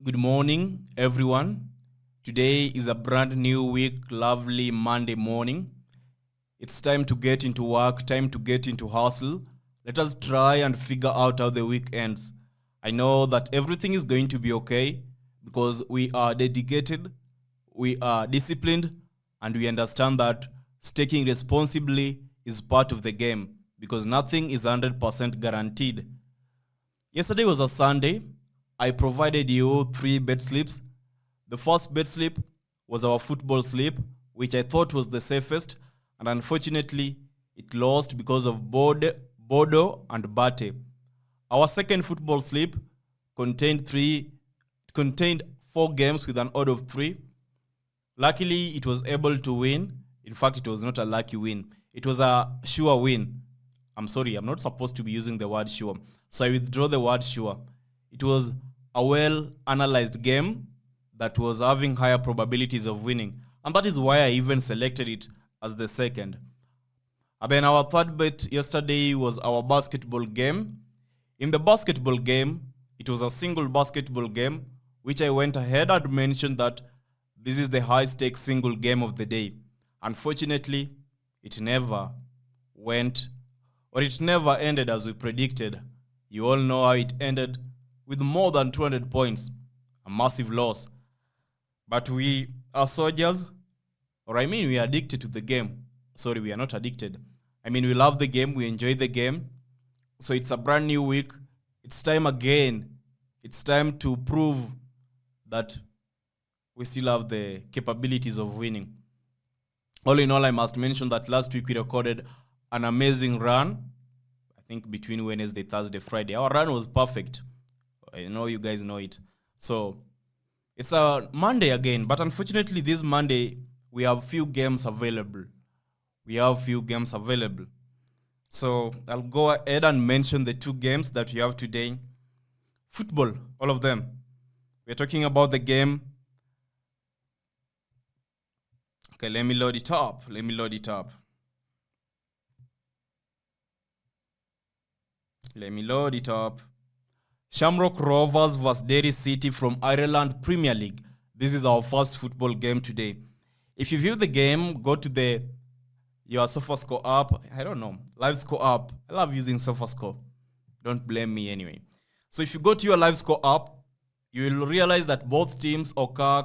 Good morning, everyone. Today is a brand new week, lovely Monday morning. It's time to get into work, time to get into hustle. Let us try and figure out how the week ends. I know that everything is going to be okay because we are dedicated, we are disciplined, and we understand that taking responsibly is part of the game because nothing is 100% guaranteed. Yesterday was a Sunday. I provided you 3 bed sleeps. The first bed sleep was our football sleep, which I thought was the safest, and unfortunately, it lost because of Bodo and Bate. Our second football sleep contained three contained 4 games with an odd of 3. Luckily, it was able to win. In fact, it was not a lucky win. It was a sure win. I'm sorry, I'm not supposed to be using the word sure. So I withdraw the word sure. It was a well-analyzed game that was having higher probabilities of winning. And that is why I even selected it as the second. And then our third bet yesterday was our basketball game. In the basketball game, it was a single basketball game, which I went ahead and mentioned that this is the high-stakes single game of the day. Unfortunately, it never ended as we predicted. You all know how it ended with more than 200 points, a massive loss. But we are soldiers, we are addicted to the game. Sorry, we are not addicted. We love the game, we enjoy the game. So it's a brand new week. It's time again. It's time to prove that we still have the capabilities of winning. All in all, I must mention that last week we recorded an amazing run. I think between Wednesday, Thursday, Friday. Our run was perfect. I know you guys know it. So it's a Monday again. But unfortunately, this Monday, we have few games available. So I'll go ahead and mention the 2 games that we have today. Football, all of them. We're talking about the game. Okay, let me load it up. Shamrock Rovers vs Derry City from Ireland Premier League. This is our first football game today. If you view the game, go to your SofaScore app. I don't know, LiveScore app. I love using SofaScore. Don't blame me anyway. So if you go to your LiveScore app, you will realize that both teams occur.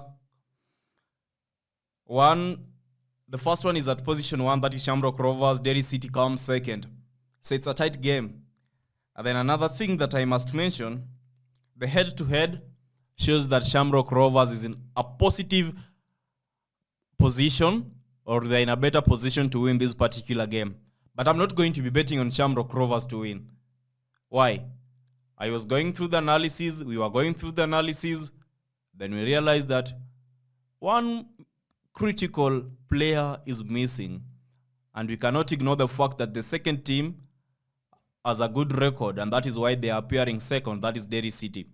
The first one is at position 1, that is Shamrock Rovers. Derry City comes second. So it's a tight game. And then another thing that I must mention, the head-to-head shows that Shamrock Rovers is in a positive position, or they're in a better position to win this particular game. But I'm not going to be betting on Shamrock Rovers to win. Why? We were going through the analysis, then we realized that one critical player is missing. And we cannot ignore the fact that the second team has a good record, and that is why they are appearing second, that is Derry City.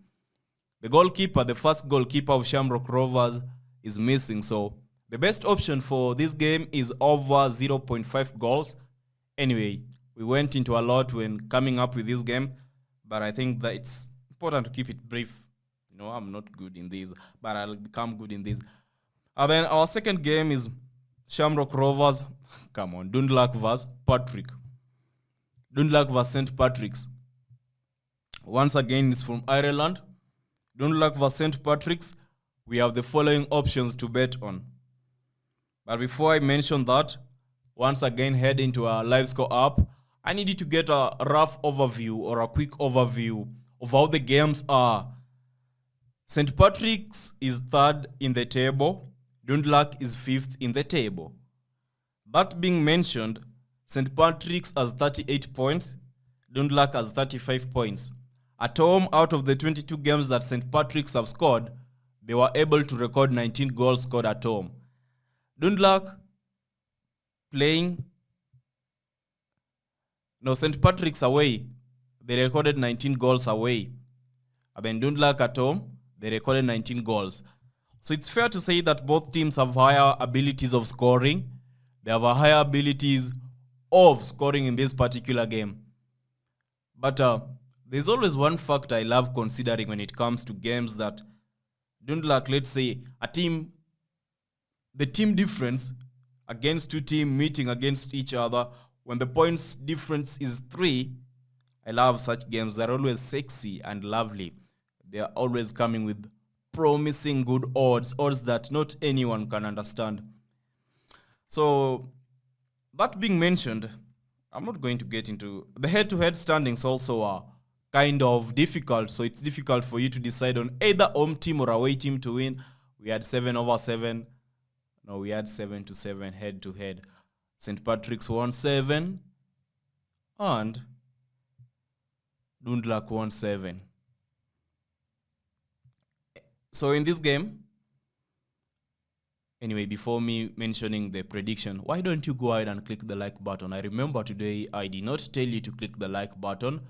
The first goalkeeper of Shamrock Rovers is missing, so the best option for this game is over 0.5 goals. Anyway, we went into a lot when coming up with this game, but I think that it's important to keep it brief. I'm not good in this, but I'll become good in this. And then our second game is Shamrock Rovers. Come on, Dundalk vs Patrick. Dundalk vs St. Patrick's. Once again, it's from Ireland. Dundalk vs St. Patrick's. We have the following options to bet on. But before I mention that, once again, head into our LiveScore app. I need you to get a rough overview or a quick overview of how the games are. St. Patrick's is 3rd in the table. Dundalk is 5th in the table. That being mentioned, St. Patrick's has 38 points. Dundalk has 35 points. At home, out of the 22 games that St. Patrick's have scored, they were able to record 19 goals scored at home. St. Patrick's away, they recorded 19 goals away. And then Dundalk at home, they recorded 19 goals. So it's fair to say that both teams have higher abilities of scoring. They have a higher abilities of scoring in this particular game. But there's always one fact I love considering when it comes to games, that Don't like, let's say, the team difference against two teams meeting against each other, when the points difference is 3, I love such games. They're always sexy and lovely. They are always coming with promising good odds that not anyone can understand. So, that being mentioned, I'm not going to get into the head-to-head standings. Also are kind of difficult, so it's difficult for you to decide on either home team or away team to win. We had 7/7. No, we had 7-7 head-to-head. St. Patrick's won 7 and Dundalk won 7. So in this game, anyway, before me mentioning the prediction, why don't you go ahead and click the like button? I remember today I did not tell you to click the like button.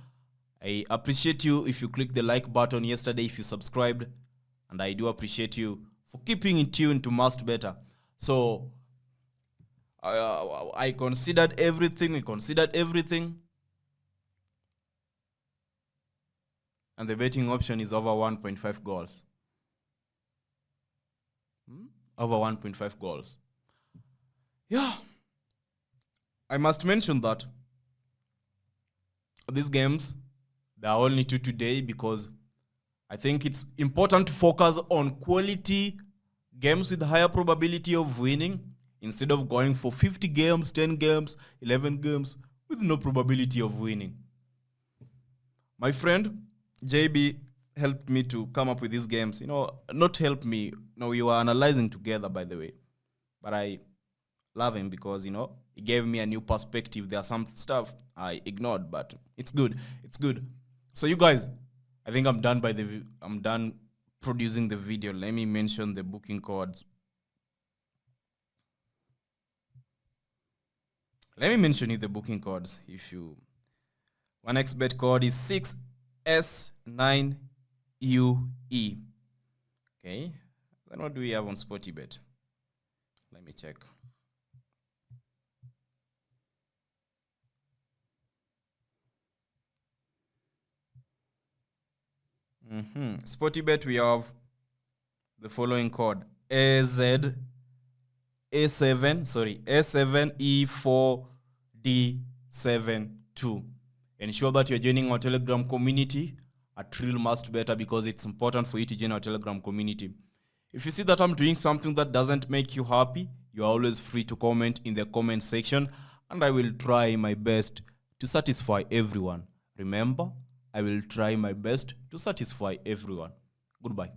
I appreciate you if you clicked the like button yesterday, if you subscribed, and I do appreciate you for keeping in tune to maskedbettor. So I considered everything. And the betting option is over 1.5 goals. Over 1.5 goals. Yeah. I must mention that these games, there are only 2 today because I think it's important to focus on quality games with higher probability of winning instead of going for 50 games, 10 games, 11 games with no probability of winning. My friend JB helped me to come up with these games. Not help me. No, we were analyzing together, by the way. But I love him because, he gave me a new perspective. There are some stuff I ignored, but it's good. It's good. So you guys, I think I'm done producing the video. Let me mention the booking codes. Let me mention you the booking codes. If you 1xbet code is 6S9UE. Okay. Then what do we have on Sportybet? Let me check. Sportybet, we have the following code: A7E4D72. Ensure that you're joining our Telegram community at Real maskedbettor because it's important for you to join our Telegram community. If you see that I'm doing something that doesn't make you happy, you're always free to comment in the comment section, and I will try my best to satisfy everyone. Remember, I will try my best to satisfy everyone. Goodbye.